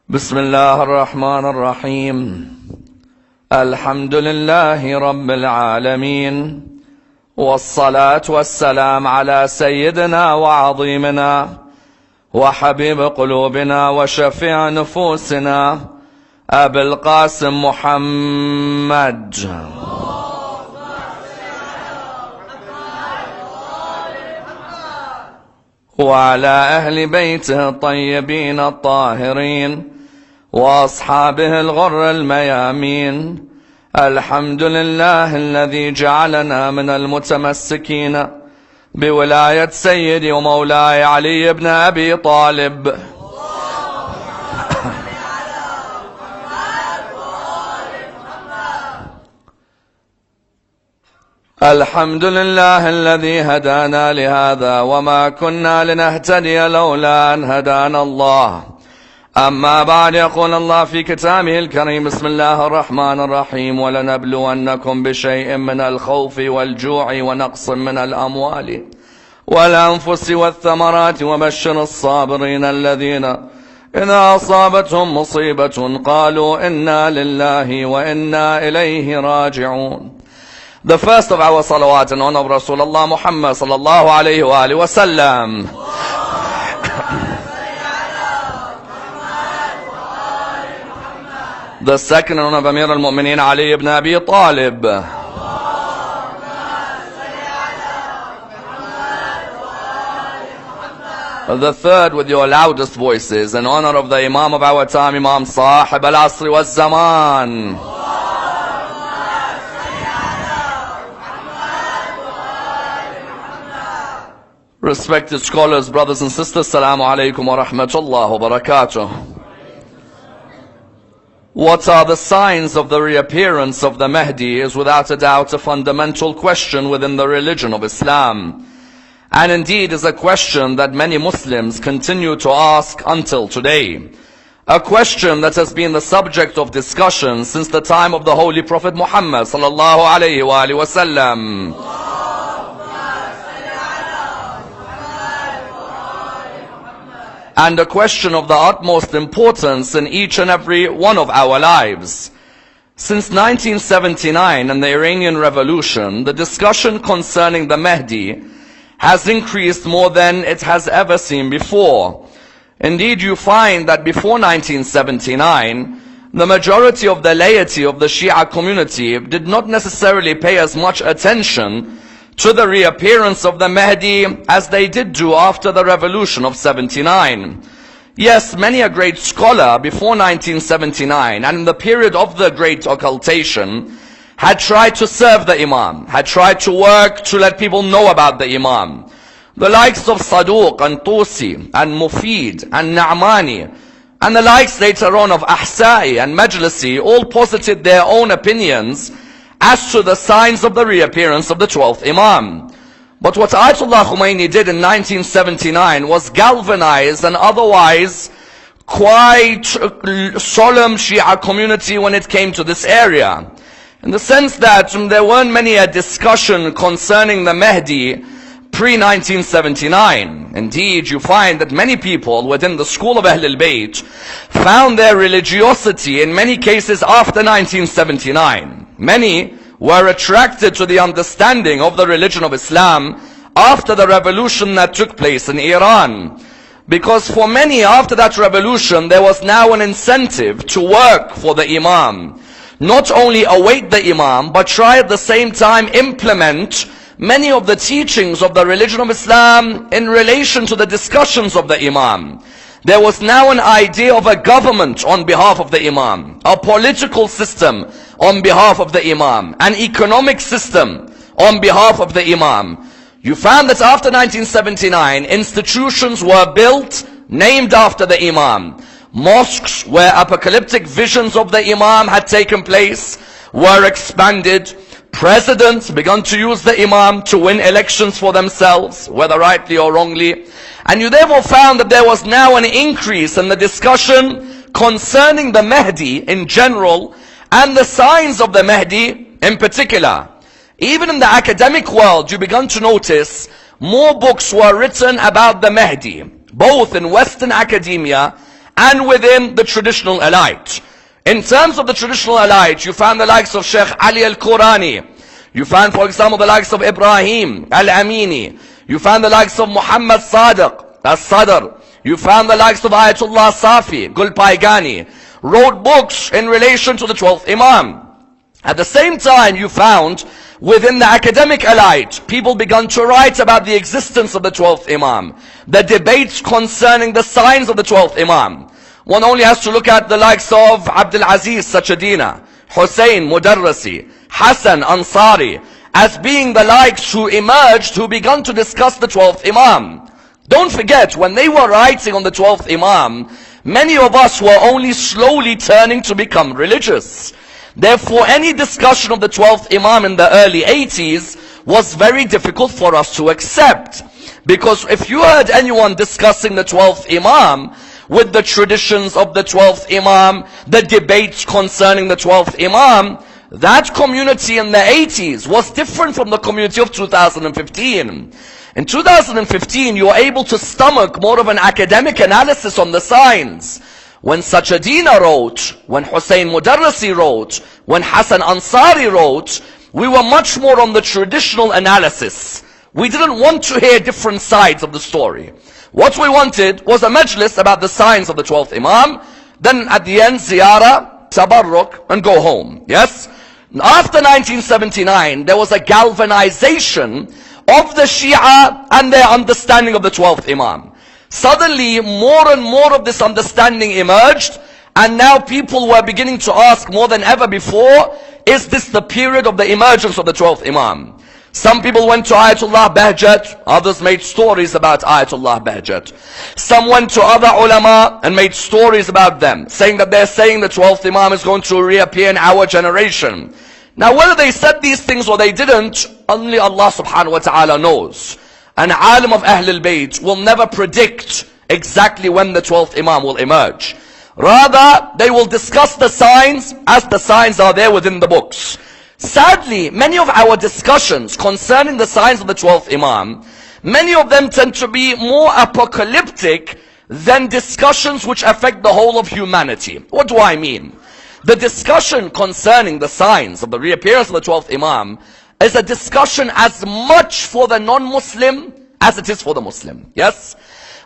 بسم الله الرحمن الرحيم. الحمد لله رب العالمين، والصلاة والسلام على سيدنا وعظيمنا وحبيب قلوبنا وشفيع نفوسنا أبي القاسم محمد وعلى أهل بيته الطيبين الطاهرين وأصحابه الغر الميامين. الحمد لله الذي جعلنا من المتمسكين بولاية سيدي ومولاي علي بن أبي طالب. الحمد لله الذي هدانا لهذا وما كنا لنهتدي لولا أن هدانا الله. أما بعد، يقول الله في كتابه الكريم: بسم الله الرحمن الرحيم: ولنبلونكم بشيء من الخوف والجوع ونقص من الأموال والأنفس والثمرات وبشر الصابرين الذين إذا أصابتهم مصيبة قالوا إنا لله وإنا إليه راجعون. The first of our salawat in honor of Rasulullah Muhammad sallallahu alayhi wa alihi wa sallam. The second in honor of Amir al-Mu'mineen Ali ibn Abi Talib. The third with your loudest voices in honor of the Imam of our time, Imam Sahib al-Asri wal-Zaman. Respected scholars, brothers and sisters, Assalamu alaikum wa rahmatullah wa barakatuh. What are the signs of the reappearance of the Mahdi is without a doubt a fundamental question within the religion of Islam, and indeed is a question that many Muslims continue to ask until today. A question that has been the subject of discussion since the time of the Holy Prophet Muhammad sallallahu alayhi wa alihi wa sallam. And a question of the utmost importance in each and every one of our lives. Since 1979 and the Iranian Revolution, the discussion concerning the Mahdi has increased more than it has ever seen before. Indeed, you find that before 1979, the majority of the laity of the Shia community did not necessarily pay as much attention to the reappearance of the Mahdi as they did do after the revolution of 79. Yes, many a great scholar before 1979 and in the period of the great occultation had tried to serve the Imam, had tried to work to let people know about the Imam. The likes of Saduq and Tusi and Mufid and Na'mani and the likes later on of Ahsa'i and Majlisi all posited their own opinions as to the signs of the reappearance of the 12th Imam. But what Ayatollah Khomeini did in 1979 was galvanize an otherwise quite solemn Shia community when it came to this area. In the sense that there weren't many a discussion concerning the Mahdi pre-1979. Indeed, you find that many people within the school of Ahlul Bayt found their religiosity in many cases after 1979. Many were attracted to the understanding of the religion of Islam after the revolution that took place in Iran. Because for many after that revolution, there was now an incentive to work for the Imam. Not only await the Imam, but try at the same time implement many of the teachings of the religion of Islam in relation to the discussions of the Imam. There was now an idea of a government on behalf of the Imam, a political system on behalf of the Imam, an economic system on behalf of the Imam. You found that after 1979, institutions were built named after the Imam. Mosques where apocalyptic visions of the Imam had taken place were expanded. Presidents began to use the Imam to win elections for themselves, whether rightly or wrongly. And you therefore found that there was now an increase in the discussion concerning the Mahdi in general and the signs of the Mahdi in particular. Even in the academic world, you began to notice more books were written about the Mahdi, both in Western academia and within the traditional elite. In terms of the traditional elite, you find the likes of Sheikh Ali al-Qurani. You find, for example, the likes of Ibrahim al-Amini. You find the likes of Muhammad Sadiq al-Sadr. You found the likes of Ayatollah Safi, Gulpaigani, wrote books in relation to the 12th Imam. At the same time, you found within the academic elite, people began to write about the existence of the 12th Imam, the debates concerning the signs of the 12th Imam. One only has to look at the likes of Abdul Aziz Sachadina, Hussein Mudarrisi, Hassan Ansari, as being the likes who emerged, who began to discuss the 12th Imam. Don't forget, when they were writing on the 12th Imam, many of us were only slowly turning to become religious. Therefore, any discussion of the 12th Imam in the early 80s was very difficult for us to accept. Because if you heard anyone discussing the 12th Imam with the traditions of the 12th Imam, the debates concerning the 12th Imam, that community in the 80s was different from the community of 2015. In 2015, you were able to stomach more of an academic analysis on the signs. When Sachadina wrote, when Hussein Mudarrisi wrote, when Hassan Ansari wrote, we were much more on the traditional analysis. We didn't want to hear different sides of the story. What we wanted was a majlis about the signs of the 12th Imam, then at the end, ziyarah, tabarruk, and go home. Yes? After 1979, there was a galvanization of the Shia and their understanding of the 12th Imam. Suddenly, more and more of this understanding emerged, and now people were beginning to ask more than ever before, is this the period of the emergence of the 12th Imam? Some people went to Ayatollah Bahjat, others made stories about Ayatollah Bahjat. Some went to other ulama and made stories about them, saying that they're saying the 12th Imam is going to reappear in our generation. Now whether they said these things or they didn't, only Allah subhanahu wa ta'ala knows. An alim of Ahl al-Bayt will never predict exactly when the 12th Imam will emerge. Rather, they will discuss the signs as the signs are there within the books. Sadly, many of our discussions concerning the signs of the 12th Imam, many of them tend to be more apocalyptic than discussions which affect the whole of humanity. What do I mean? The discussion concerning the signs of the reappearance of the 12th Imam is a discussion as much for the non-Muslim as it is for the Muslim. Yes?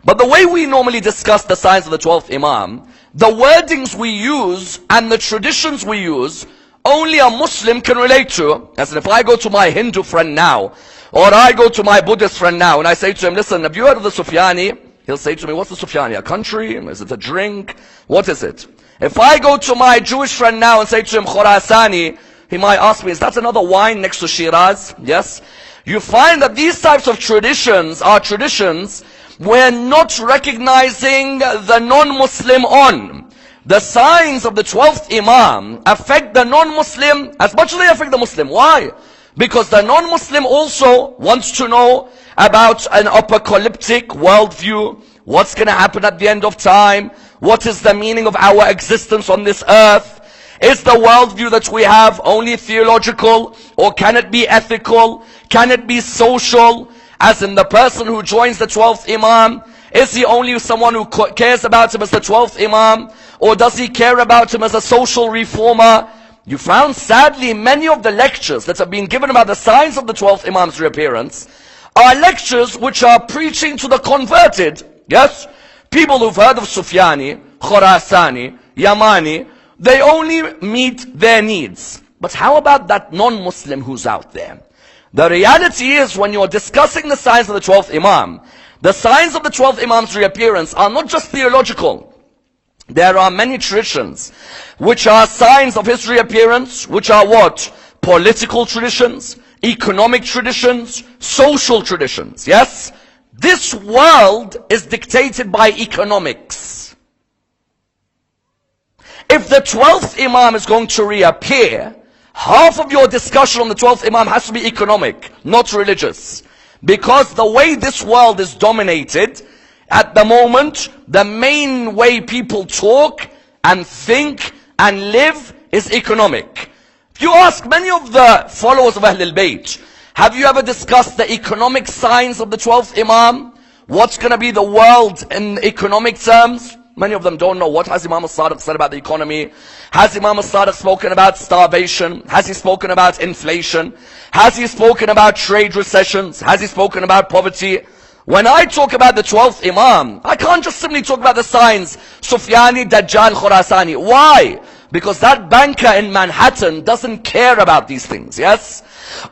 But the way we normally discuss the signs of the 12th Imam, the wordings we use and the traditions we use, only a Muslim can relate to. As if I go to my Hindu friend now, or I go to my Buddhist friend now, and I say to him, listen, have you heard of the Sufyani? He'll say to me, what's the Sufyani? A country? Is it a drink? What is it? If I go to my Jewish friend now and say to him, Khurasani, he might ask me, is that another wine next to Shiraz? Yes. You find that these types of traditions are traditions we're not recognizing the non-Muslim on. The signs of the 12th Imam affect the non-Muslim as much as they affect the Muslim. Why? Because the non-Muslim also wants to know about an apocalyptic worldview. What's going to happen at the end of time? What is the meaning of our existence on this earth? Is the worldview that we have only theological, or can it be ethical? Can it be social? As in the person who joins the 12th Imam, is he only someone who cares about him as the 12th Imam? Or does he care about him as a social reformer? You found, sadly, many of the lectures that have been given about the signs of the 12th Imam's reappearance are lectures which are preaching to the converted. Yes? People who've heard of Sufyani, Khurasani, Yamani, they only meet their needs. But how about that non-Muslim who's out there? The reality is, when you're discussing the signs of the 12th Imam, the signs of the 12th Imam's reappearance are not just theological. There are many traditions which are signs of his reappearance, which are what? Political traditions, economic traditions, social traditions. Yes? This world is dictated by economics. If the 12th Imam is going to reappear, half of your discussion on the 12th Imam has to be economic, not religious. Because the way this world is dominated, at the moment, the main way people talk and think and live is economic. If you ask many of the followers of Ahl al-Bayt, have you ever discussed the economic signs of the 12th Imam? What's going to be the world in economic terms? Many of them don't know what has Imam al-Sadiq said about the economy. Has Imam al-Sadiq spoken about starvation? Has he spoken about inflation? Has he spoken about trade recessions? Has he spoken about poverty? When I talk about the 12th Imam, I can't just simply talk about the signs, Sufyani, Dajjal, Khurasani. Why? Because that banker in Manhattan doesn't care about these things, yes?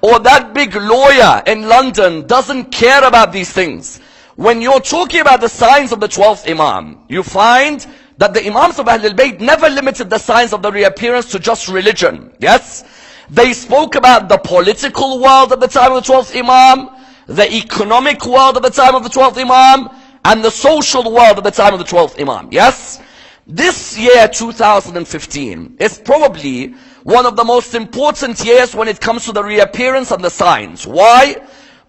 Or that big lawyer in London doesn't care about these things. When you're talking about the signs of the 12th Imam, you find that the Imams of Ahlul Bayt never limited the signs of the reappearance to just religion, yes? They spoke about the political world at the time of the 12th Imam, the economic world at the time of the 12th Imam, and the social world at the time of the 12th Imam, yes? This year, 2015, is probably one of the most important years when it comes to the reappearance and the signs. Why?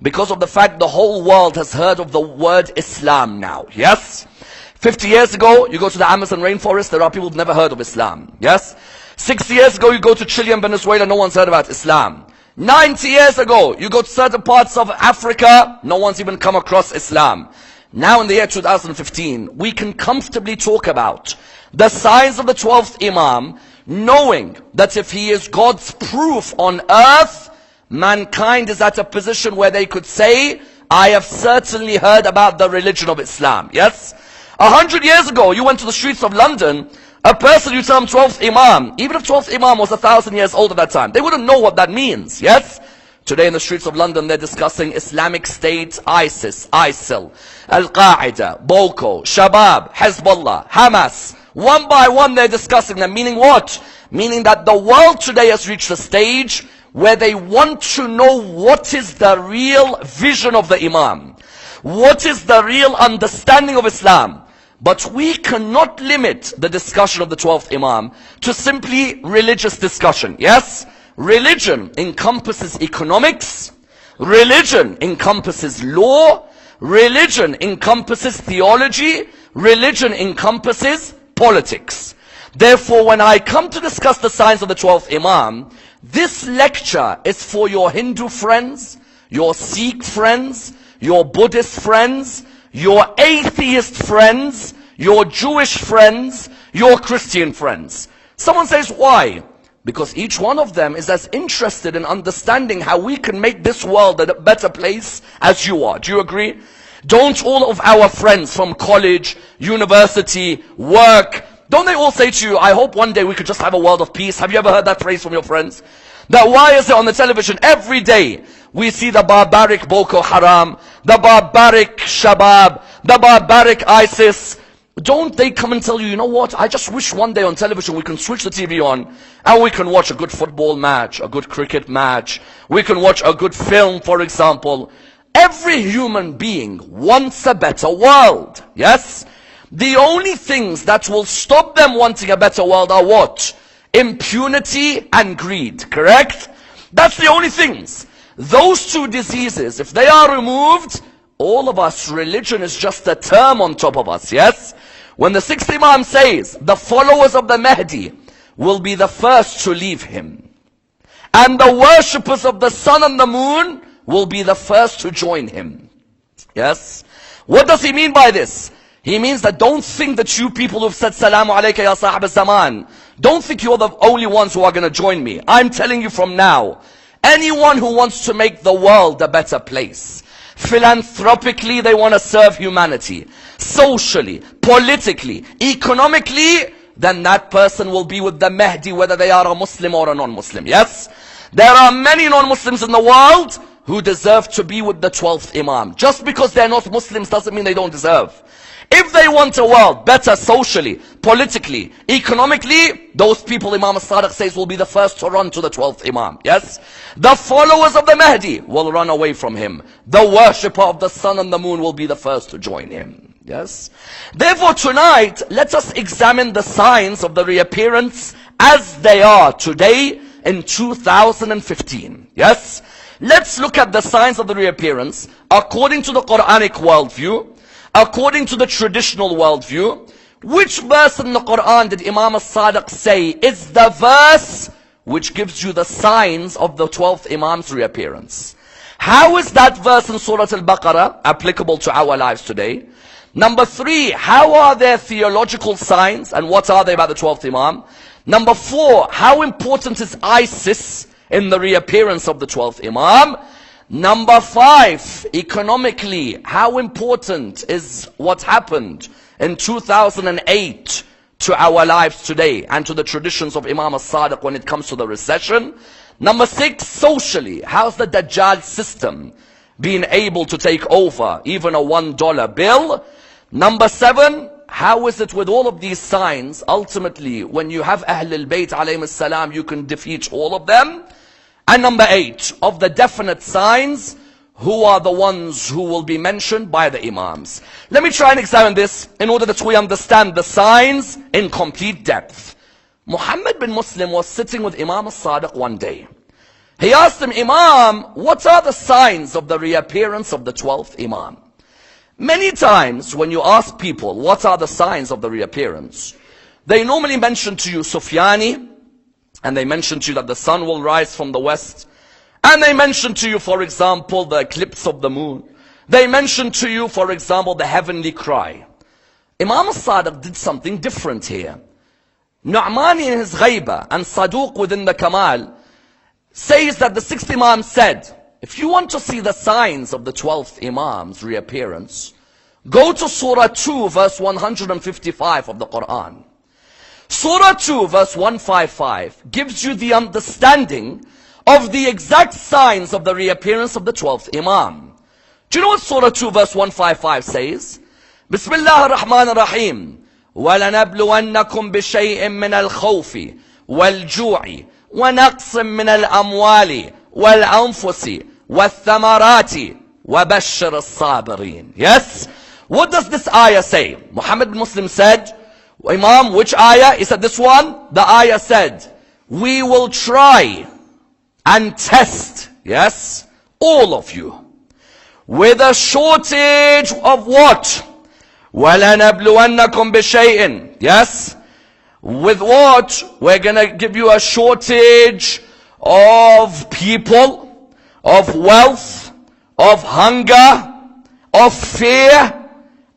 Because of the fact the whole world has heard of the word Islam now, yes? 50 years ago, you go to the Amazon rainforest, there are people who've never heard of Islam, yes? 60 years ago, you go to Chile and Venezuela, no one's heard about Islam. 90 years ago, you go to certain parts of Africa, no one's even come across Islam. Now in the year 2015, we can comfortably talk about the signs of the 12th Imam, knowing that if he is God's proof on earth, mankind is at a position where they could say, I have certainly heard about the religion of Islam. Yes? 100 years ago, you went to the streets of London, a person you term 12th Imam, even if 12th Imam was 1,000 years old at that time, they wouldn't know what that means. Yes? Today in the streets of London, they're discussing Islamic State, ISIS, ISIL, Al-Qaeda, Boko, Shabab, Hezbollah, Hamas. One by one they're discussing them. Meaning what? Meaning that the world today has reached a stage where they want to know what is the real vision of the Imam. What is the real understanding of Islam. But we cannot limit the discussion of the 12th Imam to simply religious discussion. Yes? Religion encompasses economics. Religion encompasses law. Religion encompasses theology. Religion encompasses politics. Therefore, when I come to discuss the signs of the 12th Imam, this lecture is for your Hindu friends, your Sikh friends, your Buddhist friends, your atheist friends, your Jewish friends, your Christian friends. Someone says, why? Because each one of them is as interested in understanding how we can make this world a better place as you are. Do you agree? Don't all of our friends from college, university, work, don't they all say to you, I hope one day we could just have a world of peace? Have you ever heard that phrase from your friends? That why is it on the television every day we see the barbaric Boko Haram, the barbaric Shabab, the barbaric ISIS? Don't they come and tell you, you know what, I just wish one day on television we can switch the TV on and we can watch a good football match, a good cricket match, we can watch a good film, for example. Every human being wants a better world, yes? The only things that will stop them wanting a better world are what? Impunity and greed, correct? That's the only things. Those two diseases, if they are removed, all of us, religion is just a term on top of us, yes? When the 6th Imam says, the followers of the Mahdi will be the first to leave him, and the worshippers of the sun and the moon will be the first to join him. Yes? What does he mean by this? He means that don't think that you people who've said Salamu alayka ya sahab al-zaman, don't think you're the only ones who are going to join me. I'm telling you from now, anyone who wants to make the world a better place, philanthropically they want to serve humanity, socially, politically, economically, then that person will be with the Mahdi whether they are a Muslim or a non-Muslim. Yes? There are many non-Muslims in the world who deserve to be with the 12th Imam. Just because they're not Muslims doesn't mean they don't deserve. If they want a world better socially, politically, economically, those people, Imam al-Sadiq says, will be the first to run to the 12th Imam. Yes? The followers of the Mahdi will run away from him. The worshipper of the sun and the moon will be the first to join him. Yes? Therefore tonight, let us examine the signs of the reappearance as they are today in 2015. Yes? Let's look at the signs of the reappearance according to the Quranic worldview, according to the traditional worldview. Which verse in the Quran did Imam al-Sadiq say is the verse which gives you the signs of the 12th Imam's reappearance? How is that verse in Surah Al-Baqarah applicable to our lives today? Number 3, how are their theological signs and what are they about the 12th Imam? Number 4, how important is ISIS in the reappearance of the 12th Imam? Number 5, economically, how important is what happened in 2008 to our lives today and to the traditions of Imam al-Sadiq when it comes to the recession? Number 6, socially, how's the Dajjal system being able to take over even a $1 bill? Number 7, how is it with all of these signs, ultimately, when you have Ahlul Bayt alayhim salam, you can defeat all of them? And number 8, of the definite signs, who are the ones who will be mentioned by the Imams? Let me try and examine this in order that we understand the signs in complete depth. Muhammad bin Muslim was sitting with Imam al-Sadiq one day. He asked him, Imam, what are the signs of the reappearance of the 12th Imam? Many times when you ask people what are the signs of the reappearance, they normally mention to you Sufyani, and they mention to you that the sun will rise from the west, and they mention to you, for example, the eclipse of the moon. They mention to you, for example, the heavenly cry. Imam al-Sadiq did something different here. Nu'mani in his Ghaiba and Saduq within the Kamal says that the 6th Imam said, if you want to see the signs of the 12th Imam's reappearance, go to Surah 2 verse 155 of the Quran. Surah 2 verse 155 gives you the understanding of the exact signs of the reappearance of the 12th Imam. Do you know what Surah 2 verse 155 says? Bismillah ar-Rahman ar-Rahim. وَلَنَبْلُوَنَّكُمْ بِشَيْءٍ مِّنَ الْخَوْفِ وَالْجُوعِ وَنَقْصٍ مِّنَ الْأَمْوَالِ وَالْأَنفُسِ وَالثَّمَرَاتِ وَبَشِّرِ الصَّابِرِينَ. Yes? What does this ayah say? Muhammad bin Muslim said, Imam, which ayah? He said this one. The ayah said, we will try and test, yes, all of you with a shortage of what? وَلَنَبْلُوَنَّكُمْ بِشَيْءٍ. Yes? With what? We're going to give you a shortage of people, of wealth, of hunger, of fear,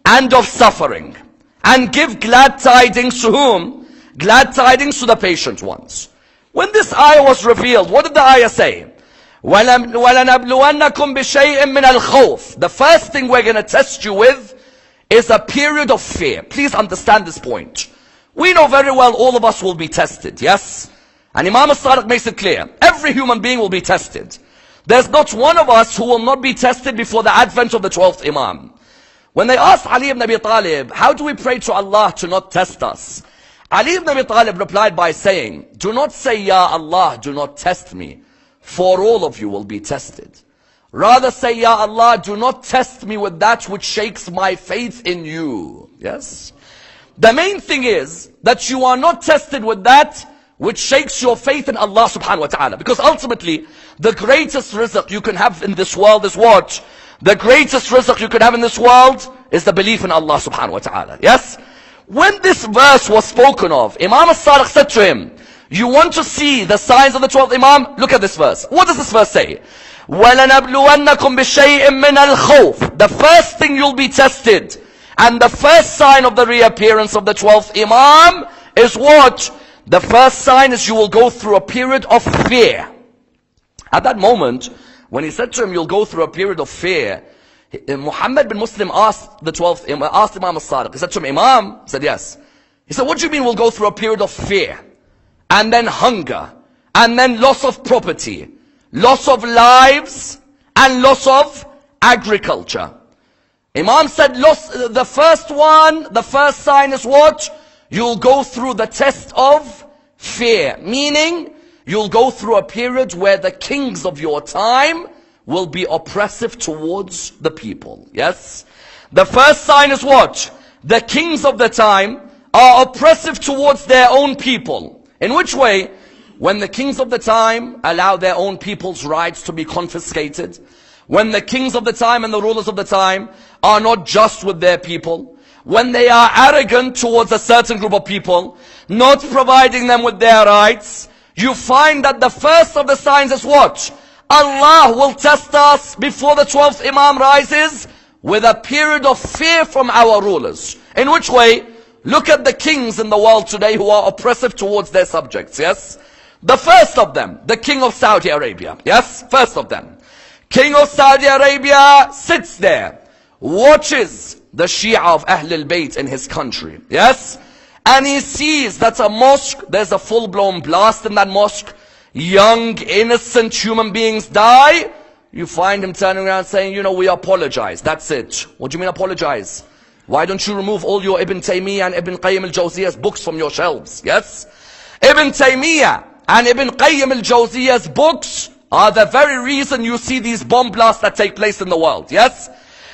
and of suffering. And give glad tidings to whom? Glad tidings to the patient ones. When this ayah was revealed, what did the ayah say? وَلَنَبْلُوَنَّكُمْ بِشَيْءٍ مِّنَ الْخَوْفِ. The first thing we're going to test you with is a period of fear. Please understand this point. We know very well all of us will be tested, yes? And Imam al-Sadiq makes it clear. Every human being will be tested. There's not one of us who will not be tested before the advent of the 12th Imam. When they asked Ali ibn Abi Talib, how do we pray to Allah to not test us? Ali ibn Abi Talib replied by saying, do not say, Ya Allah, do not test me, for all of you will be tested. Rather say, Ya Allah, do not test me with that which shakes my faith in you. Yes? The main thing is that you are not tested with that which shakes your faith in Allah subhanahu wa ta'ala. Because ultimately, the greatest rizq you can have in this world is what? The greatest rizq you can have in this world is the belief in Allah subhanahu wa ta'ala. Yes? When this verse was spoken of, Imam al-Sadiq said to him, you want to see the signs of the 12th Imam? Look at this verse. What does this verse say? وَلَنَبْلُوَنَّكُمْ بِشَيْءٍ مِّنَ الْخَوْفِ. The first thing you'll be tested, and the first sign of the reappearance of the 12th Imam is what? The first sign is you will go through a period of fear. At that moment, when he said to him, you'll go through a period of fear, Muhammad bin Muslim asked the 12th Imam, asked Imam al-Sadiq. He said to him, Imam? He said, yes. He said, what do you mean we'll go through a period of fear? And then hunger, and then loss of property, loss of lives, and loss of agriculture. Imam said, the first sign is what? You'll go through the test of fear. Meaning, you'll go through a period where the kings of your time will be oppressive towards the people. Yes? The first sign is what? The kings of the time are oppressive towards their own people. In which way? When the kings of the time allow their own people's rights to be confiscated, when the kings of the time and the rulers of the time are not just with their people, when they are arrogant towards a certain group of people, not providing them with their rights, you find that the first of the signs is what? Allah will test us before the 12th Imam rises with a period of fear from our rulers. In which way? Look at the kings in the world today who are oppressive towards their subjects, yes? The first of them, the king of Saudi Arabia, yes? First of them. King of Saudi Arabia sits there, watches the Shia of Ahlul Bayt in his country, yes? And he sees that a mosque, there's a full-blown blast in that mosque, young, innocent human beings die. You find him turning around saying, you know, we apologize, that's it. What do you mean apologize? Why don't you remove all your Ibn Taymiyyah and Ibn Qayyim al-Jawziyah's books from your shelves, yes? Ibn Taymiyyah and Ibn Qayyim al-Jawziyah's books are the very reason you see these bomb blasts that take place in the world, yes?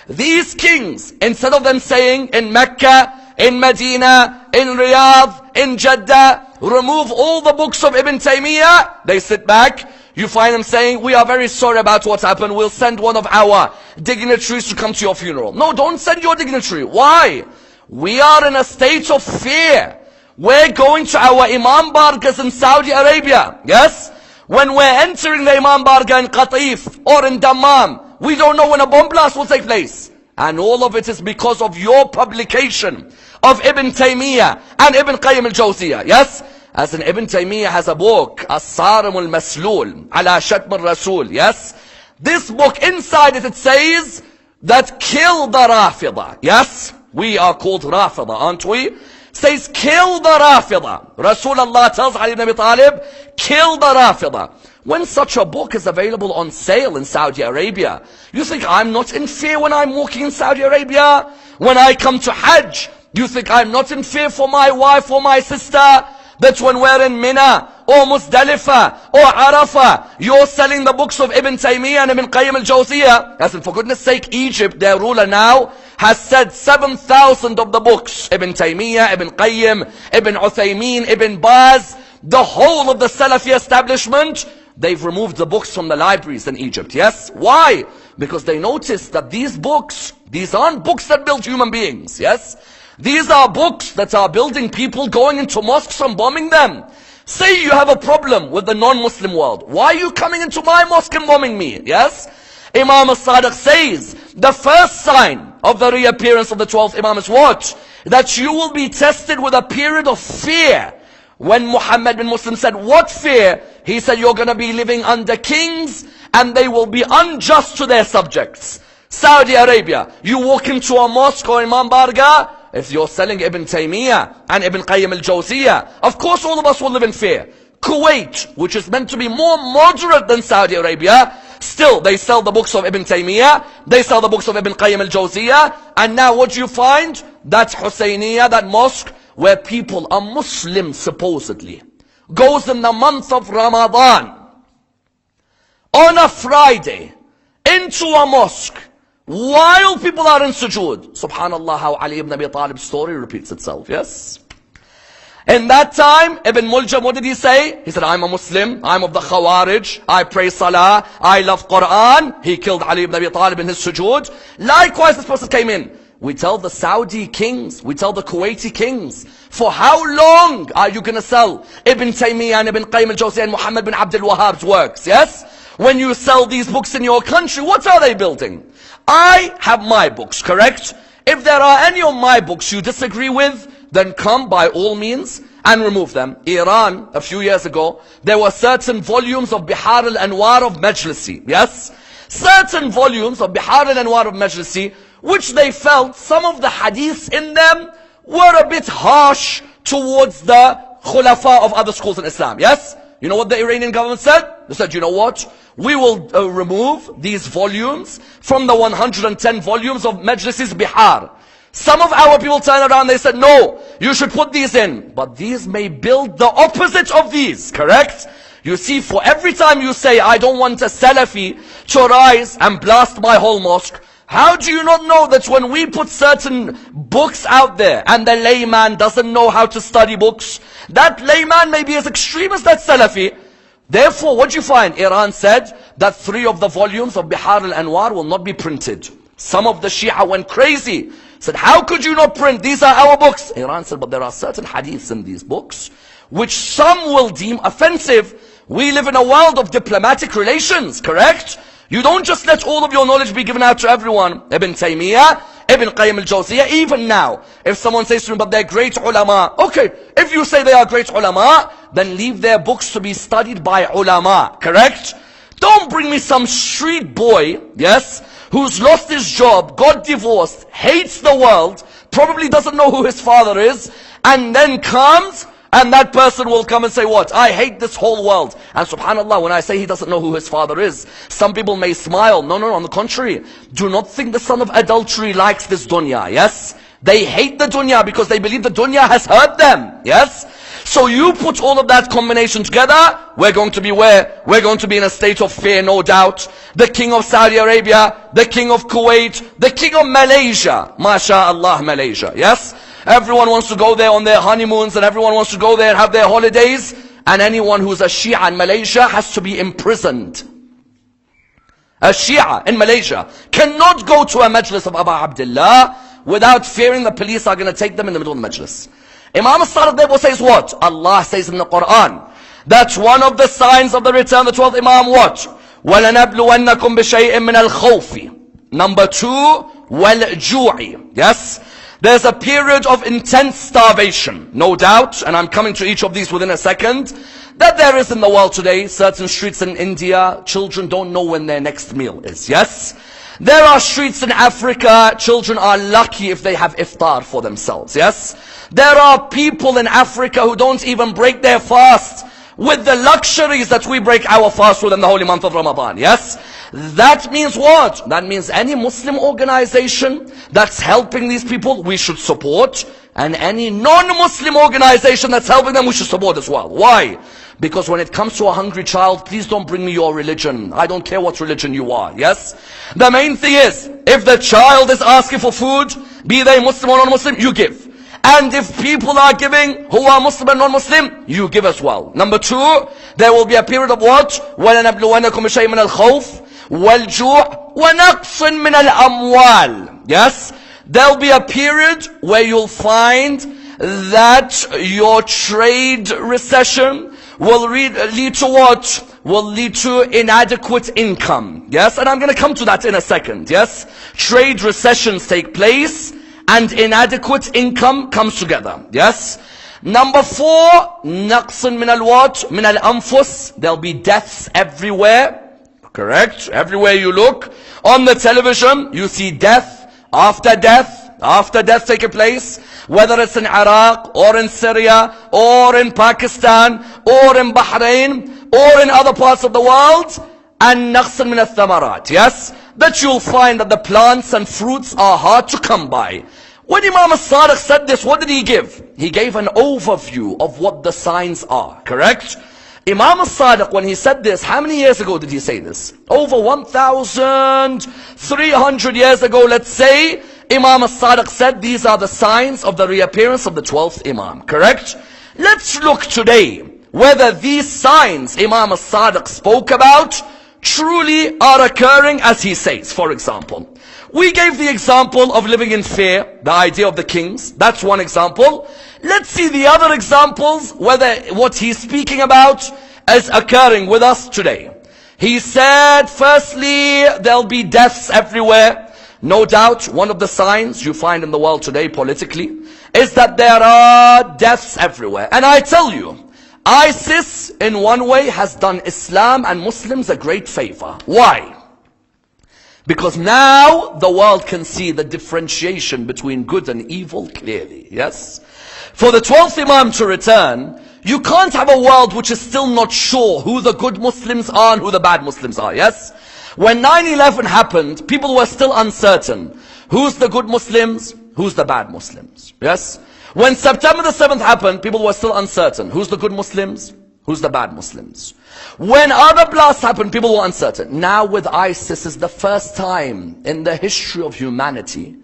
These kings, instead of them saying in Mecca, in Medina, in Riyadh, in Jeddah, remove all the books of Ibn Taymiyyah, they sit back. You find them saying, we are very sorry about what's happened. We'll send one of our dignitaries to come to your funeral. No, don't send your dignitary. Why? We are in a state of fear. We're going to our Imam Bargas in Saudi Arabia. Yes? When we're entering the Imam Barga in Qatif or in Dammam, we don't know when a bomb blast will take place. And all of it is because of your publication of Ibn Taymiyyah and Ibn Qayyim al-Jawziyah. Yes? As in Ibn Taymiyyah has a book, As-Sarim al-Maslul, Ala Shatm al-Rasul. Yes? This book, inside it, it says that kill the Rafida. Yes? We are called Rafida, aren't we? Says kill the Rafida. Rasulullah tells Ali ibn Abi Talib, kill the Rafida. When such a book is available on sale in Saudi Arabia, you think I'm not in fear when I'm walking in Saudi Arabia? When I come to Hajj, you think I'm not in fear for my wife or my sister? That when we're in Mina or Muzdalifah or Arafah, you're selling the books of Ibn Taymiyyah and Ibn Qayyim al-Jawziyah. As in, for goodness sake, Egypt, their ruler now, has said 7,000 of the books. Ibn Taymiyyah, Ibn Qayyim, Ibn Uthaymeen, Ibn Baz, the whole of the Salafi establishment, they've removed the books from the libraries in Egypt. Yes? Why? Because they noticed that these books, these aren't books that build human beings. Yes? These are books that are building people, going into mosques and bombing them. Say you have a problem with the non-Muslim world. Why are you coming into my mosque and bombing me? Yes? Imam al-Sadiq says, the first sign of the reappearance of the 12th Imam is what? That you will be tested with a period of fear. When Muhammad bin Muslim said, what fear? He said, you're going to be living under kings and they will be unjust to their subjects. Saudi Arabia, you walk into a mosque or Imam Barga, if you're selling Ibn Taymiyyah and Ibn Qayyim al-Jawziyah, of course all of us will live in fear. Kuwait, which is meant to be more moderate than Saudi Arabia, still they sell the books of Ibn Taymiyyah, they sell the books of Ibn Qayyim al-Jawziyah, and now what do you find? That Husayniyah, that mosque, where people are Muslims supposedly, goes in the month of Ramadan, on a Friday, into a mosque, while people are in sujood. Subhanallah, how Ali ibn Abi Talib's story repeats itself, yes? In that time, Ibn Muljam, what did he say? He said, I'm a Muslim, I'm of the Khawarij, I pray Salah, I love Quran. He killed Ali ibn Abi Talib in his sujood. Likewise, this person came in. We tell the Saudi kings, we tell the Kuwaiti kings, for how long are you going to sell Ibn Taymiyyah and Ibn Qayyim al-Jawziyah and Muhammad bin Abdul Wahhab's works, yes? When you sell these books in your country, what are they building? I have my books, correct? If there are any of my books you disagree with, then come by all means and remove them. Iran, a few years ago, there were certain volumes of Bihar al-Anwar of Majlisi, yes? Certain volumes of Bihar al-Anwar of Majlisi, which they felt some of the hadiths in them were a bit harsh towards the khulafa of other schools in Islam, yes? You know what the Iranian government said? They said, you know what? We will remove these volumes from the 110 volumes of Majlisis Bihar. Some of our people turned around, they said, no, you should put these in. But these may build the opposite of these, correct? You see, for every time you say, I don't want a Salafi to rise and blast my whole mosque, how do you not know that when we put certain books out there and the layman doesn't know how to study books, that layman may be as extreme as that Salafi? Therefore, what do you find? Iran said that 3 of the volumes of Bihar al-Anwar will not be printed. Some of the Shia went crazy. Said, how could you not print? These are our books. Iran said, but there are certain hadiths in these books which some will deem offensive. We live in a world of diplomatic relations, correct? You don't just let all of your knowledge be given out to everyone. Ibn Taymiyyah, Ibn Qayyim al-Jawziyah, even now, if someone says to me, but they're great ulama. Okay, if you say they are great ulama, then leave their books to be studied by ulama, correct? Don't bring me some street boy, yes, who's lost his job, got divorced, hates the world, probably doesn't know who his father is, and then comes, and that person will come and say what? I hate this whole world. And subhanallah, when I say he doesn't know who his father is, some people may smile. No, on the contrary. Do not think the son of adultery likes this dunya, yes? They hate the dunya because they believe the dunya has hurt them, yes? So you put all of that combination together, we're going to be where? We're going to be in a state of fear, no doubt. The king of Saudi Arabia, the king of Kuwait, the king of Malaysia. MashaAllah, Malaysia, yes? Everyone wants to go there on their honeymoons and everyone wants to go there and have their holidays. And anyone who's a Shia in Malaysia has to be imprisoned. A Shia in Malaysia cannot go to a majlis of Abu Abdullah without fearing the police are going to take them in the middle of the majlis. Imam al-Sadiq therefore says what? Allah says in the Quran, that's one of the signs of the return, the 12th Imam, what? وَلَنَبْلُوَنَّكُمْ بِشَيْءٍ مِّنَ الْخَوْفِ. Number 2, وَالْجُوعِ. Yes? There's a period of intense starvation, no doubt, and I'm coming to each of these within a second, that there is in the world today. Certain streets in India, children don't know when their next meal is, yes? There are streets in Africa, children are lucky if they have iftar for themselves, yes? There are people in Africa who don't even break their fast with the luxuries that we break our fast with in the holy month of Ramadan, yes? That means what? That means any Muslim organization that's helping these people, we should support. And any non-Muslim organization that's helping them, we should support as well. Why? Because when it comes to a hungry child, please don't bring me your religion. I don't care what religion you are, yes? The main thing is, if the child is asking for food, be they Muslim or non-Muslim, you give. And if people are giving who are Muslim and non-Muslim, you give as well. Number 2, there will be a period of what? وَلَنَبْلُوَنَّكُمْ بِشَيْءٍ مِّنَ الْخَوْفِ وَالْجُوعِ وَنَقْصٍ مِّنَ الْأَمْوَالِ. Yes? There'll be a period where you'll find that your trade recession will lead to what? Will lead to inadequate income. Yes? And I'm going to come to that in a second. Yes? Trade recessions take place and inadequate income comes together. Yes? Number 4, naqsun min al-what? Min al-anfus. There'll be deaths everywhere. Correct? Everywhere you look. On the television, you see death after death taking place. Whether it's in Iraq, or in Syria, or in Pakistan, or in Bahrain, or in other parts of the world. And naqsun min al-thamarat. Yes? That you'll find that the plants and fruits are hard to come by. When Imam al-Sadiq said this, what did he give? He gave an overview of what the signs are. Correct? Imam al-Sadiq, when he said this, how many years ago did he say this? Over 1,300 years ago, let's say, Imam al-Sadiq said these are the signs of the reappearance of the 12th Imam. Correct? Let's look today whether these signs Imam al-Sadiq spoke about truly are occurring as he says. For example, we gave the example of living in fear, the idea of the kings. That's one example. Let's see the other examples, whether what he's speaking about is occurring with us today. He said, firstly, there'll be deaths everywhere. No doubt, one of the signs you find in the world today politically is that there are deaths everywhere. And I tell you, ISIS in one way has done Islam and Muslims a great favor. Why? Because now the world can see the differentiation between good and evil clearly. Yes? For the 12th Imam to return, you can't have a world which is still not sure who the good Muslims are and who the bad Muslims are. Yes? When 9/11 happened, people were still uncertain. Who's the good Muslims? Who's the bad Muslims? Yes? When September the 7th happened, people were still uncertain. Who's the good Muslims? Who's the bad Muslims? When other blasts happened, people were uncertain. Now with ISIS is the first time in the history of humanity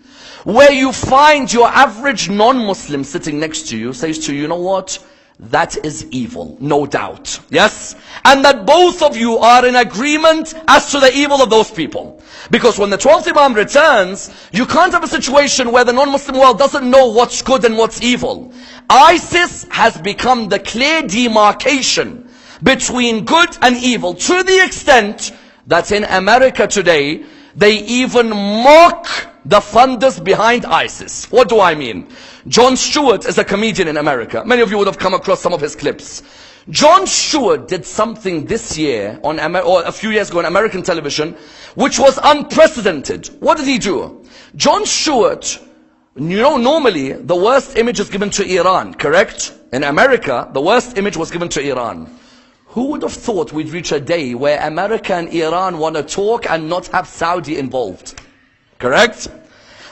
where you find your average non-Muslim sitting next to you says to you, you know what? That is evil, no doubt. Yes? And that both of you are in agreement as to the evil of those people. Because when the 12th Imam returns, you can't have a situation where the non-Muslim world doesn't know what's good and what's evil. ISIS has become the clear demarcation between good and evil, to the extent that in America today, they even mock the funders behind ISIS. What do I mean? Jon Stewart is a comedian in America. Many of you would have come across some of his clips. Jon Stewart did something this year or a few years ago on American television, which was unprecedented. What did he do? Jon Stewart, you know, normally the worst image is given to Iran, correct? In America, the worst image was given to Iran. Who would have thought we'd reach a day where America and Iran want to talk and not have Saudi involved? Correct?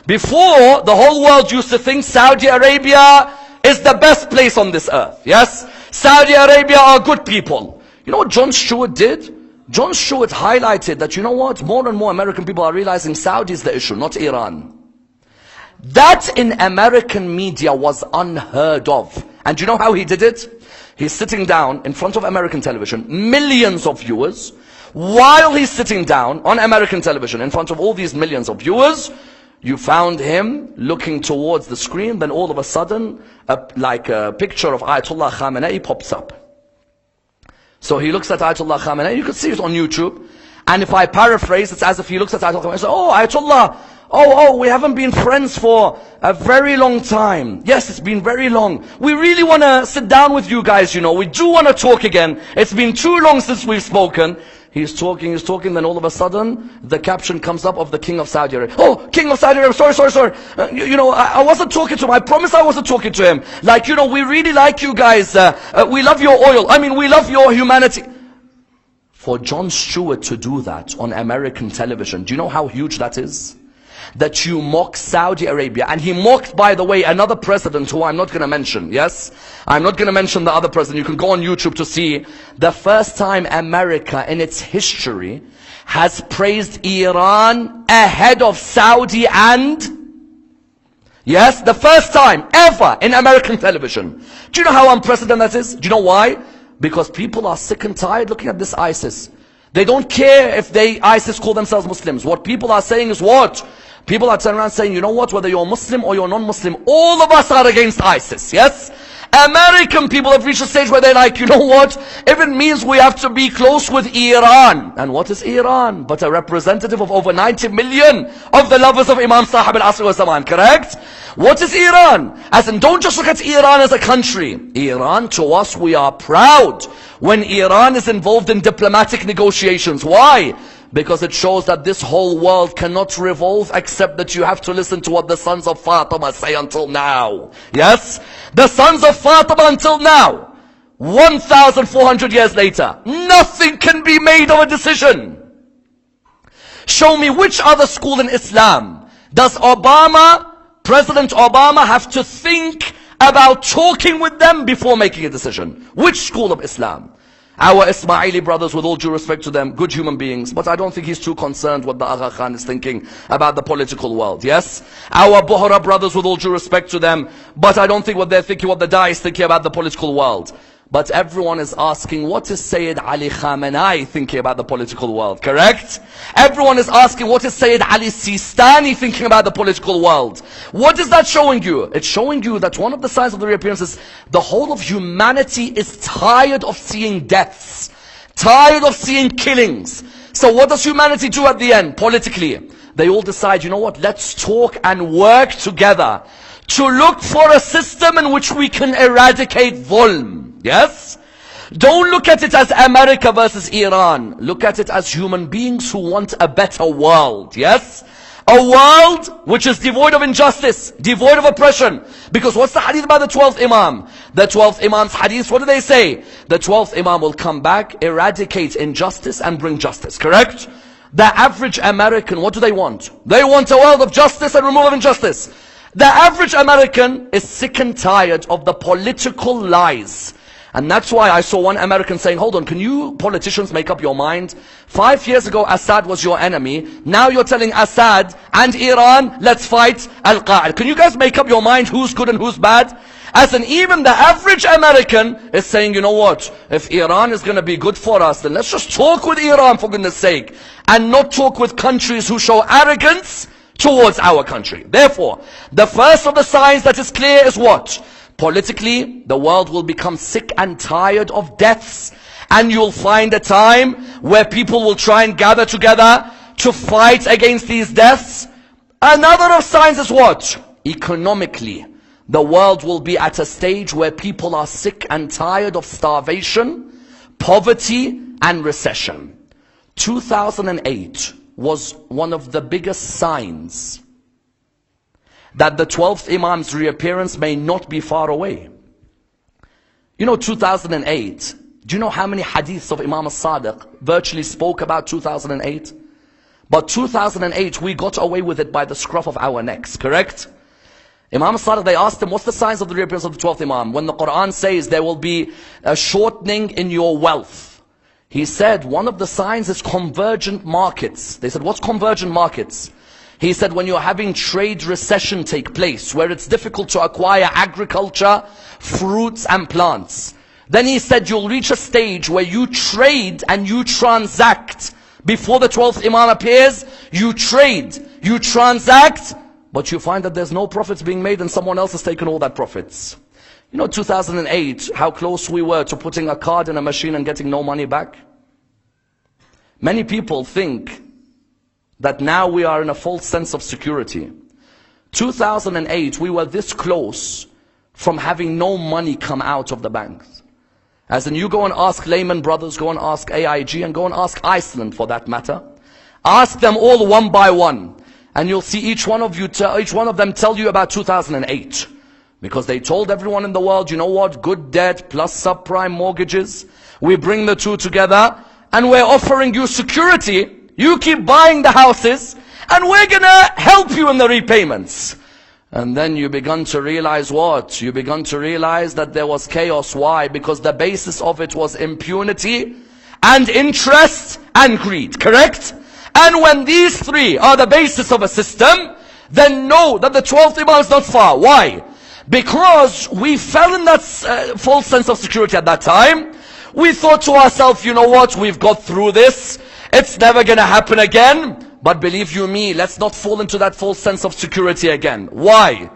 Before, the whole world used to think Saudi Arabia is the best place on this earth. Yes? Saudi Arabia are good people. You know what Jon Stewart did? Jon Stewart highlighted that, you know what? More and more American people are realizing Saudi is the issue, not Iran. That in American media was unheard of. And you know how he did it? He's sitting down in front of American television, millions of viewers. While he's sitting down on American television in front of all these millions of viewers, you found him looking towards the screen. Then all of a sudden, like a picture of Ayatollah Khamenei pops up. So he looks at Ayatollah Khamenei. You can see it on YouTube. And if I paraphrase, it's as if he looks at Ayatollah Khamenei and says, "Oh, Ayatollah, oh, we haven't been friends for a very long time. Yes, it's been very long. We really want to sit down with you guys, you know. We do want to talk again. It's been too long since we've spoken." He's talking, then all of a sudden, the caption comes up of the King of Saudi Arabia. "Oh, King of Saudi Arabia, sorry. You know, I wasn't talking to him. I promise I wasn't talking to him. Like, you know, we really like you guys. We love your oil. I mean, we love your humanity." For Jon Stewart to do that on American television, do you know how huge that is? That you mock Saudi Arabia. And he mocked, by the way, another president who I'm not going to mention. Yes? I'm not going to mention the other president. You can go on YouTube to see the first time America in its history has praised Iran ahead of Saudi and... Yes, the first time ever in American television. Do you know how unprecedented that is? Do you know why? Because people are sick and tired looking at this ISIS. They don't care if ISIS call themselves Muslims. What people are saying is what? People are turning around saying, you know what, whether you're Muslim or you're non-Muslim, all of us are against ISIS, yes? American people have reached a stage where they're like, you know what, if it means we have to be close with Iran. And what is Iran? But a representative of over 90 million of the lovers of Imam Sahib al-Asr wa Zaman, correct? What is Iran? As in, don't just look at Iran as a country. Iran, to us, we are proud when Iran is involved in diplomatic negotiations. Why? Because it shows that this whole world cannot revolve except that you have to listen to what the sons of Fatima say until now. Yes? The sons of Fatima until now. 1,400 years later. Nothing can be made of a decision. Show me which other school in Islam does President Obama have to think about talking with them before making a decision? Which school of Islam? Our Ismaili brothers, with all due respect to them, good human beings, but I don't think he's too concerned what the Agha Khan is thinking about the political world, yes? Our Bohra brothers, with all due respect to them, but I don't think what they're thinking, what the Da'i is thinking about the political world. But everyone is asking, what is Sayyid Ali Khamenei thinking about the political world, correct? Everyone is asking, what is Sayyid Ali Sistani thinking about the political world? What is that showing you? It's showing you that one of the signs of the reappearance is the whole of humanity is tired of seeing deaths, tired of seeing killings. So what does humanity do at the end, politically? They all decide, you know what, let's talk and work together to look for a system in which we can eradicate Zulm. Yes? Don't look at it as America versus Iran. Look at it as human beings who want a better world. Yes? A world which is devoid of injustice, devoid of oppression. Because what's the hadith about the 12th Imam? The 12th Imam's hadith, what do they say? The 12th Imam will come back, eradicate injustice and bring justice. Correct? The average American, what do they want? They want a world of justice and removal of injustice. The average American is sick and tired of the political lies. And that's why I saw one American saying, hold on, can you politicians make up your mind? 5 years ago, Assad was your enemy. Now you're telling Assad and Iran, let's fight Al-Qaeda. Can you guys make up your mind who's good and who's bad? As in, even the average American is saying, you know what, if Iran is going to be good for us, then let's just talk with Iran, for goodness sake, and not talk with countries who show arrogance towards our country. Therefore, the first of the signs that is clear is what? Politically, the world will become sick and tired of deaths and you'll find a time where people will try and gather together to fight against these deaths. Another of signs is what? Economically, the world will be at a stage where people are sick and tired of starvation, poverty, and recession. 2008 was one of the biggest signs that the 12th Imam's reappearance may not be far away. You know, 2008, do you know how many hadiths of Imam al-Sadiq virtually spoke about 2008? But 2008, we got away with it by the scruff of our necks, correct? Imam al-Sadiq, they asked him, what's the signs of the reappearance of the 12th Imam? When the Quran says there will be a shortening in your wealth. He said, one of the signs is convergent markets. They said, what's convergent markets? He said, when you're having trade recession take place, where it's difficult to acquire agriculture, fruits and plants. Then he said, you'll reach a stage where you trade and you transact. Before the 12th Imam appears, you trade, you transact, but you find that there's no profits being made and someone else has taken all that profits. You know, 2008, how close we were to putting a card in a machine and getting no money back. Many people think that now we are in a false sense of security. 2008, we were this close from having no money come out of the banks. As in, you go and ask Lehman Brothers, go and ask AIG, and go and ask Iceland for that matter. Ask them all one by one, and you'll see each one of them tell you about 2008. Because they told everyone in the world, you know what, good debt plus subprime mortgages, we bring the two together, and we're offering you security. You keep buying the houses, and we're gonna help you in the repayments. And then you begun to realize what? You begun to realize that there was chaos. Why? Because the basis of it was impunity and interest and greed, correct? And when these three are the basis of a system, then know that the 12th Imam is not far. Why? Because we fell in that false sense of security at that time. We thought to ourselves, you know what, we've got through this. It's never gonna happen again. But believe you me, let's not fall into that false sense of security again. Why?